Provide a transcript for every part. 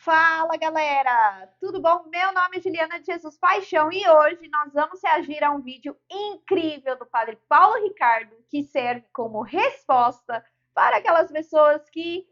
Fala galera, tudo bom? Meu nome é Juliana de Jesus Paixão e hoje nós vamos reagir a um vídeo incrível do Padre Paulo Ricardo que serve como resposta para aquelas pessoas que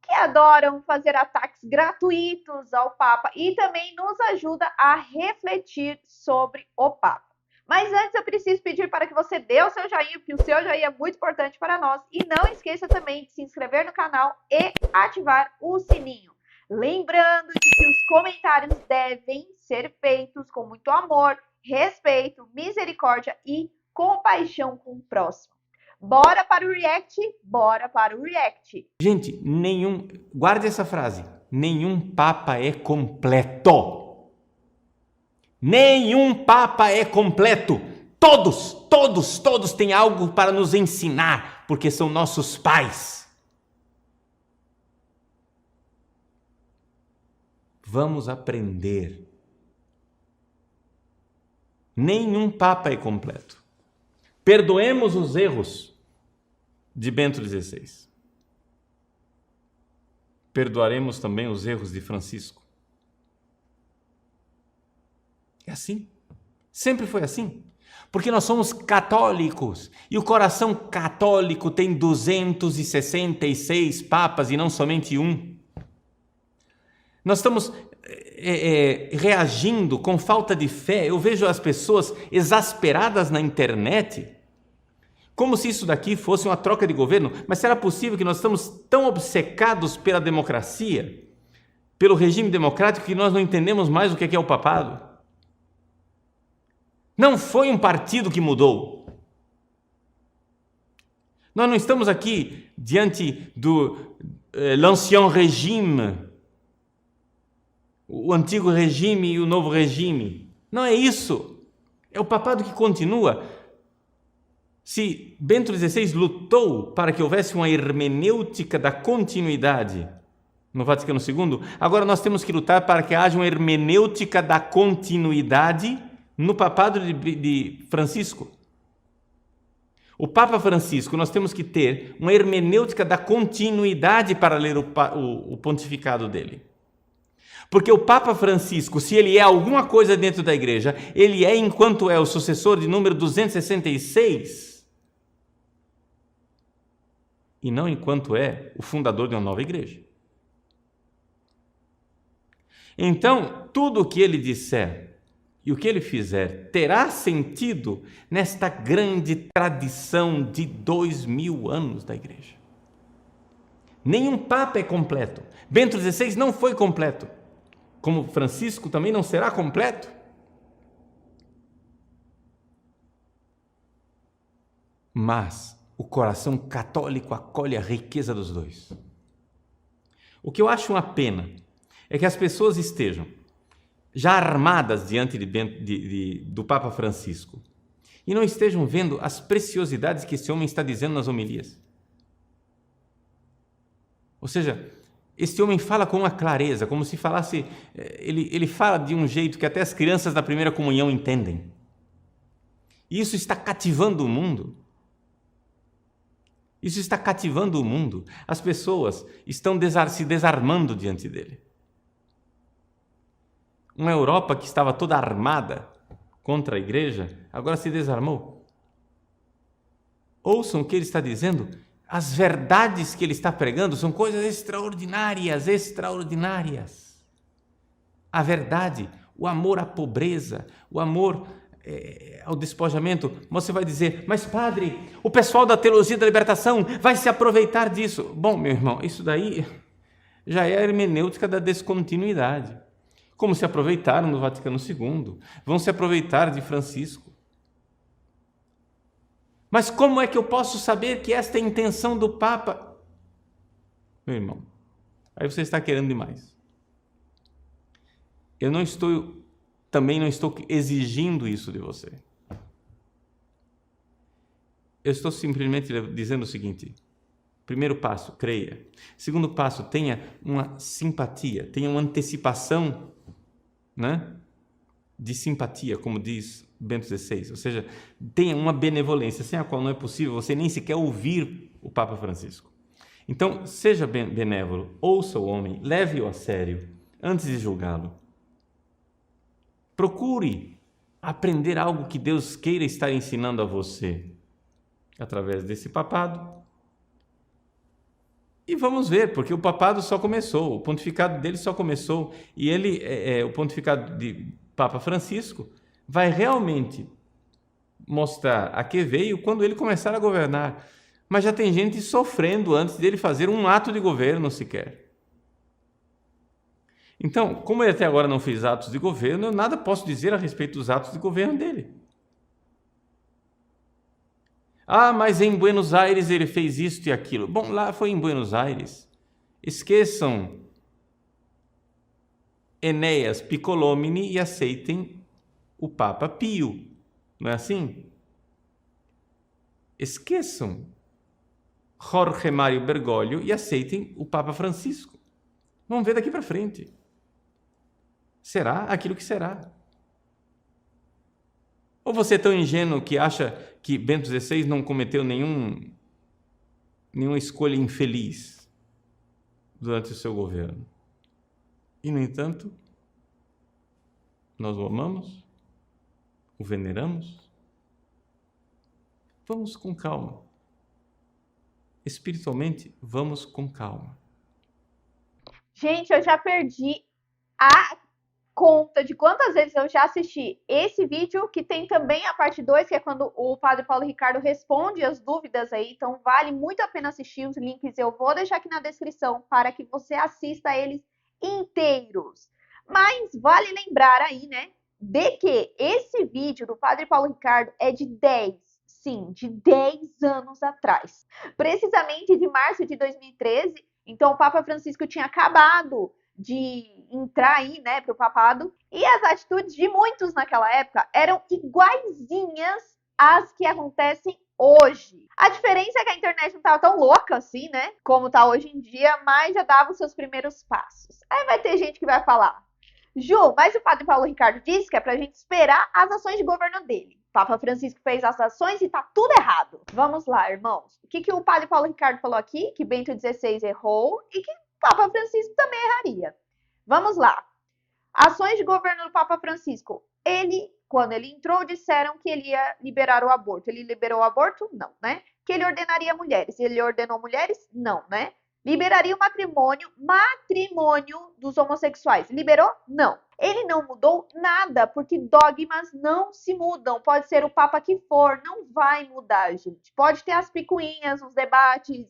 adoram fazer ataques gratuitos ao Papa e também nos ajuda a refletir sobre o Papa. Mas antes eu preciso pedir para que você dê o seu joinha, porque o seu joinha é muito importante para nós. E não esqueça também de se inscrever no canal e ativar o sininho. Lembrando de que os comentários devem ser feitos com muito amor, respeito, misericórdia e compaixão com o próximo. Bora para o react? Bora para o react. Gente, guarde essa frase, nenhum papa é completo. Nenhum papa é completo. Todos têm algo para nos ensinar, porque são nossos pais. Vamos aprender. Nenhum papa é completo. Perdoemos os erros de Bento XVI. Perdoaremos também os erros de Francisco. É assim. Sempre foi assim. Porque nós somos católicos. E o coração católico tem 266 papas e não somente um. Nós estamos reagindo com falta de fé. Eu vejo as pessoas exasperadas na internet, como se isso daqui fosse uma troca de governo. Mas será possível que nós estamos tão obcecados pela democracia, pelo regime democrático, que nós não entendemos mais o que é o papado? Não foi um partido que mudou. Nós não estamos aqui diante do l'ancien régime, o antigo regime e o novo regime. Não é isso. É o papado que continua. Se Bento XVI lutou para que houvesse uma hermenêutica da continuidade no Vaticano II, agora nós temos que lutar para que haja uma hermenêutica da continuidade no papado de Francisco. O Papa Francisco, nós temos que ter uma hermenêutica da continuidade para ler o pontificado dele. Porque o Papa Francisco, se ele é alguma coisa dentro da igreja, ele é, enquanto é o sucessor de número 266, e não enquanto é o fundador de uma nova igreja. Então, tudo o que ele disser e o que ele fizer terá sentido nesta grande tradição de 2000 anos da igreja. Nenhum Papa é completo. Bento XVI não foi completo. Como Francisco também não será completo. Mas o coração católico acolhe a riqueza dos dois. O que eu acho uma pena é que as pessoas estejam já armadas diante do Papa Francisco e não estejam vendo as preciosidades que esse homem está dizendo nas homilias. Ou seja, este homem fala com uma clareza, como se falasse, ele fala de um jeito que até as crianças da primeira comunhão entendem. E isso está cativando o mundo. Isso está cativando o mundo. As pessoas estão se desarmando diante dele. Uma Europa que estava toda armada contra a igreja, agora se desarmou. Ouçam o que ele está dizendo. As verdades que ele está pregando são coisas extraordinárias. A verdade, o amor à pobreza, o amor ao despojamento. Você vai dizer, mas padre, o pessoal da teologia da libertação vai se aproveitar disso. Bom, meu irmão, isso daí já é a hermenêutica da descontinuidade. Como se aproveitaram no Vaticano II, vão se aproveitar de Francisco. Mas como é que eu posso saber que esta é a intenção do Papa? Meu irmão, aí você está querendo demais. Também não estou exigindo isso de você. Eu estou simplesmente dizendo o seguinte: primeiro passo, creia. Segundo passo, tenha uma simpatia, tenha uma antecipação, né, de simpatia, como diz Bento XVI, ou seja, tenha uma benevolência, sem a qual não é possível você nem sequer ouvir o Papa Francisco. Então, seja benévolo, ouça o homem, leve-o a sério, antes de julgá-lo. Procure aprender algo que Deus queira estar ensinando a você através desse papado. E vamos ver, porque o papado só começou, o pontificado dele só começou, e o pontificado de Papa Francisco vai realmente mostrar a que veio quando ele começar a governar. Mas já tem gente sofrendo antes dele fazer um ato de governo sequer. Então, como ele até agora não fez atos de governo, eu nada posso dizer a respeito dos atos de governo dele. Ah, mas em Buenos Aires ele fez isto e aquilo. Bom, lá foi em Buenos Aires. Esqueçam Enéas Piccolomini e aceitem o Papa Pio. Não é assim? Esqueçam Jorge Mário Bergoglio e aceitem o Papa Francisco. Vamos ver daqui para frente. Será aquilo que será. Ou você é tão ingênuo que acha que Bento XVI não cometeu nenhuma escolha infeliz durante o seu governo? E, no entanto, nós o amamos, o veneramos. Vamos com calma. Espiritualmente, vamos com calma. Gente, eu já perdi a conta de quantas vezes eu já assisti esse vídeo, que tem também a parte 2, que é quando o Padre Paulo Ricardo responde as dúvidas aí, então vale muito a pena assistir. Os links eu vou deixar aqui na descrição para que você assista eles inteiros. Mas vale lembrar aí, né, de que esse vídeo do Padre Paulo Ricardo é de 10 anos atrás, precisamente de março de 2013. Então o Papa Francisco tinha acabado de entrar aí, né, para o papado, e as atitudes de muitos naquela época eram iguaizinhas às que acontecem hoje. A diferença é que a internet não estava tão louca assim, né, como está hoje em dia, mas já dava os seus primeiros passos. Aí vai ter gente que vai falar: Ju, mas o Padre Paulo Ricardo disse que é pra gente esperar as ações de governo dele. O Papa Francisco fez as ações e tá tudo errado. Vamos lá, irmãos. O que o Padre Paulo Ricardo falou aqui? Que Bento XVI errou e que o Papa Francisco também erraria. Vamos lá. Ações de governo do Papa Francisco. Quando ele entrou, disseram que ele ia liberar o aborto. Ele liberou o aborto? Não, né? Que ele ordenaria mulheres. Ele ordenou mulheres? Não, né? Liberaria o matrimônio dos homossexuais. Liberou? Não. Ele não mudou nada, porque dogmas não se mudam. Pode ser o Papa que for, não vai mudar, gente. Pode ter as picuinhas, os debates,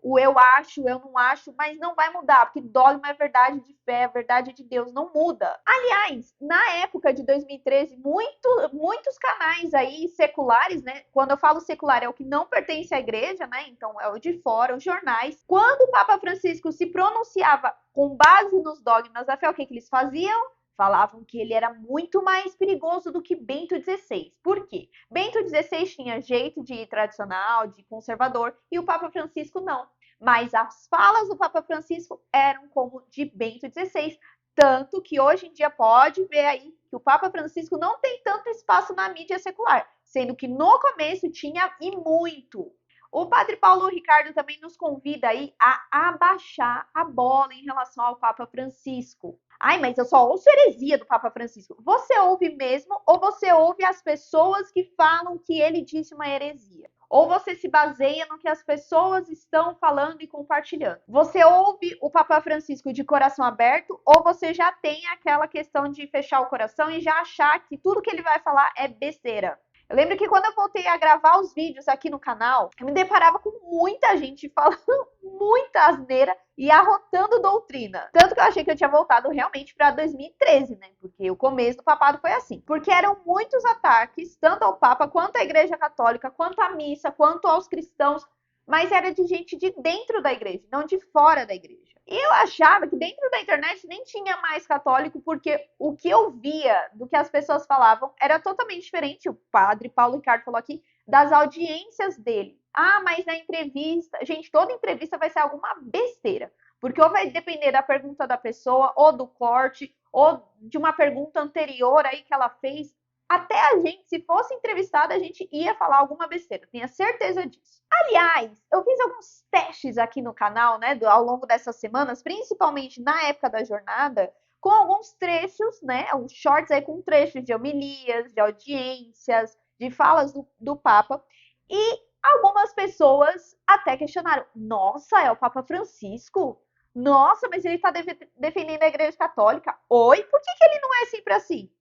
o eu acho, eu não acho, mas não vai mudar, porque dogma é verdade de fé, é verdade de Deus, não muda. Aliás, na época de 2013, muitos canais aí seculares, né? Quando eu falo secular, é o que não pertence à igreja, né? Então é o de fora, os jornais. Quando o Papa Francisco se pronunciava com base nos dogmas da fé, o que eles faziam? Falavam que ele era muito mais perigoso do que Bento XVI. Por quê? Bento XVI tinha jeito de tradicional, de conservador, e o Papa Francisco não. Mas as falas do Papa Francisco eram como de Bento XVI. Tanto que hoje em dia pode ver aí que o Papa Francisco não tem tanto espaço na mídia secular, sendo que no começo tinha e muito. O Padre Paulo Ricardo também nos convida aí a abaixar a bola em relação ao Papa Francisco. Ai, mas eu só ouço heresia do Papa Francisco. Você ouve mesmo ou você ouve as pessoas que falam que ele disse uma heresia? Ou você se baseia no que as pessoas estão falando e compartilhando? Você ouve o Papa Francisco de coração aberto ou você já tem aquela questão de fechar o coração e já achar que tudo que ele vai falar é besteira? Eu lembro que quando eu voltei a gravar os vídeos aqui no canal, eu me deparava com muita gente falando muita asneira e arrotando doutrina. Tanto que eu achei que eu tinha voltado realmente para 2013, né? Porque o começo do papado foi assim. Porque eram muitos ataques, tanto ao Papa, quanto à Igreja Católica, quanto à missa, quanto aos cristãos. Mas era de gente de dentro da igreja, não de fora da igreja. E eu achava que dentro da internet nem tinha mais católico, porque o que eu via do que as pessoas falavam era totalmente diferente. O Padre Paulo Ricardo falou aqui das audiências dele. Ah, mas na entrevista... Gente, toda entrevista vai ser alguma besteira. Porque ou vai depender da pergunta da pessoa, ou do corte, ou de uma pergunta anterior aí que ela fez. até a gente, se fosse entrevistada, a gente ia falar alguma besteira, tenha certeza disso. Aliás, eu fiz alguns testes aqui no canal, né, ao longo dessas semanas, principalmente na época da jornada, com alguns trechos, né, uns shorts aí com trechos de homilias, de audiências, de falas do Papa, e algumas pessoas até questionaram, nossa, é o Papa Francisco? Nossa, mas ele está defendendo a Igreja Católica? Oi, por que ele não é sempre assim?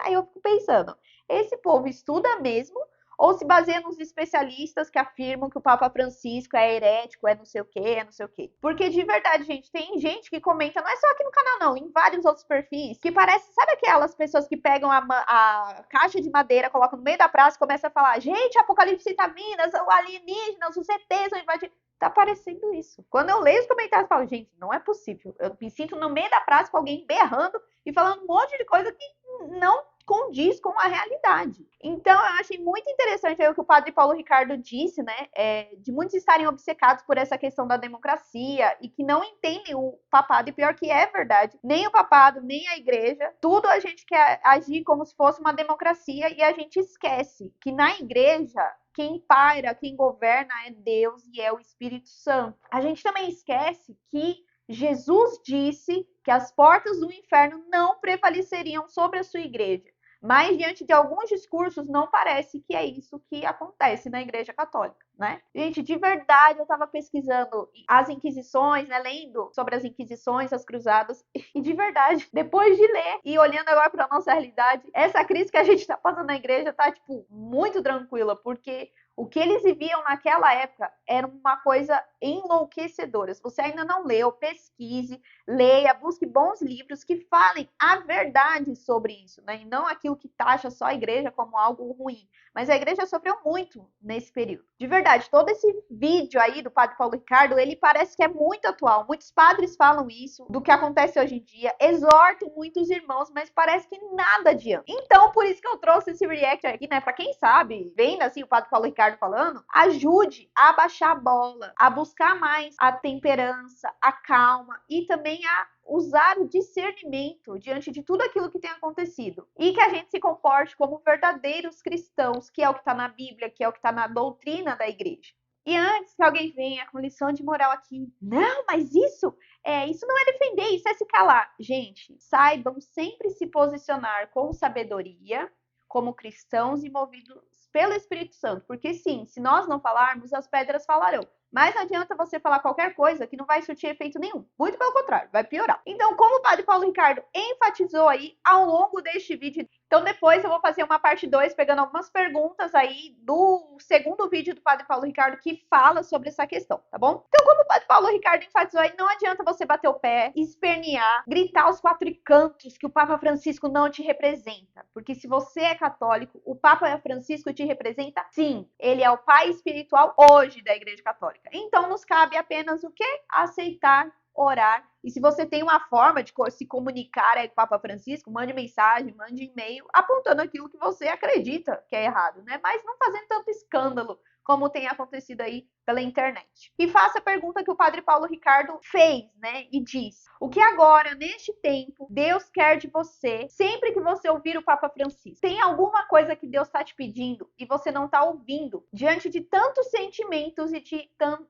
Aí eu fico pensando, esse povo estuda mesmo ou se baseia nos especialistas que afirmam que o Papa Francisco é herético, é não sei o quê, é não sei o quê? Porque de verdade, gente, tem gente que comenta, não é só aqui no canal não, em vários outros perfis, que parece, sabe aquelas pessoas que pegam a caixa de madeira, colocam no meio da praça e começam a falar, gente, Apocalipse tá vindo, os alienígenas, os ETs vão invadir. Tá parecendo isso. Quando eu leio os comentários, eu falo, gente, não é possível. Eu me sinto no meio da praça com alguém berrando e falando um monte de coisa que não condiz com a realidade. Então, eu achei muito interessante aí o que o padre Paulo Ricardo disse, né, de muitos estarem obcecados por essa questão da democracia e que não entendem o papado, e pior que é verdade, nem o papado, nem a igreja, tudo a gente quer agir como se fosse uma democracia e a gente esquece que na igreja quem paira, quem governa é Deus e é o Espírito Santo. A gente também esquece que Jesus disse que as portas do inferno não prevaleceriam sobre a sua igreja. Mas, diante de alguns discursos, não parece que é isso que acontece na Igreja Católica, né? Gente, de verdade, eu estava pesquisando as Inquisições, né? Lendo sobre as Inquisições, as Cruzadas, e de verdade, depois de ler e olhando agora para a nossa realidade, essa crise que a gente está passando na igreja tá, tipo, muito tranquila, porque o que eles viviam naquela época era uma coisa enlouquecedora. Se você ainda não leu, pesquise, leia, busque bons livros que falem a verdade sobre isso, né? E não aquilo que taxa só a igreja como algo ruim. Mas a igreja sofreu muito nesse período. De verdade, todo esse vídeo aí do padre Paulo Ricardo, ele parece que é muito atual. Muitos padres falam isso, do que acontece hoje em dia, exortam muitos irmãos, mas parece que nada adianta. Então, por isso que eu trouxe esse react aqui, né? Pra quem sabe, vendo assim o padre Paulo Ricardo falando, ajude a baixar a bola, a buscar mais a temperança, a calma e também a usar o discernimento diante de tudo aquilo que tem acontecido. E que a gente se comporte como verdadeiros cristãos, que é o que está na Bíblia, que é o que está na doutrina da igreja. E antes que alguém venha com lição de moral aqui, não, mas isso não é defender, isso é se calar. Gente, saibam sempre se posicionar com sabedoria, como cristãos e movidos pelo Espírito Santo. Porque sim, se nós não falarmos, as pedras falarão. Mas não adianta você falar qualquer coisa que não vai surtir efeito nenhum. Muito pelo contrário, vai piorar. Então, como o padre Paulo Ricardo enfatizou aí ao longo deste vídeo, então depois eu vou fazer uma parte 2 pegando algumas perguntas aí do segundo vídeo do padre Paulo Ricardo que fala sobre essa questão, tá bom? Então, como o padre Paulo Ricardo enfatizou aí, não adianta você bater o pé, espernear, gritar aos quatro cantos que o Papa Francisco não te representa. Porque se você é católico, o Papa Francisco te representa sim. Ele é o pai espiritual hoje da Igreja Católica. Então, nos cabe apenas o quê? Aceitar, orar. E se você tem uma forma de se comunicar aí com o Papa Francisco, mande mensagem, mande e-mail, apontando aquilo que você acredita que é errado, né? Mas não fazendo tanto escândalo como tem acontecido aí pela internet. E faça a pergunta que o padre Paulo Ricardo fez, né? E diz: o que agora, neste tempo, Deus quer de você, sempre que você ouvir o Papa Francisco? Tem alguma coisa que Deus está te pedindo e você não está ouvindo diante de tantos sentimentos e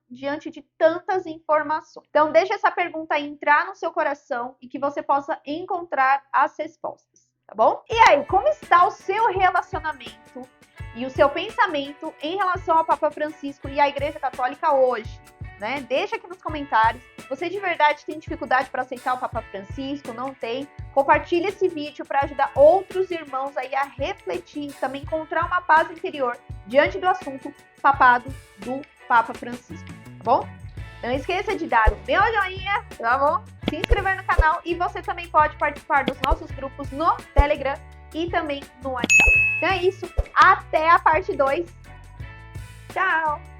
diante de tantas informações? Então, deixa essa pergunta entrar no seu coração e que você possa encontrar as respostas, tá bom? E aí, como está o seu relacionamento e o seu pensamento em relação ao Papa Francisco e à Igreja Católica hoje, né? Deixa aqui nos comentários. Você de verdade tem dificuldade para aceitar o Papa Francisco? Não tem? Compartilhe esse vídeo para ajudar outros irmãos aí a refletir e também encontrar uma paz interior diante do assunto papado do Papa Francisco, tá bom? Não esqueça de dar o meu joinha, tá bom? Se inscrever no canal e você também pode participar dos nossos grupos no Telegram e também no WhatsApp. Então é isso, até a parte 2. Tchau!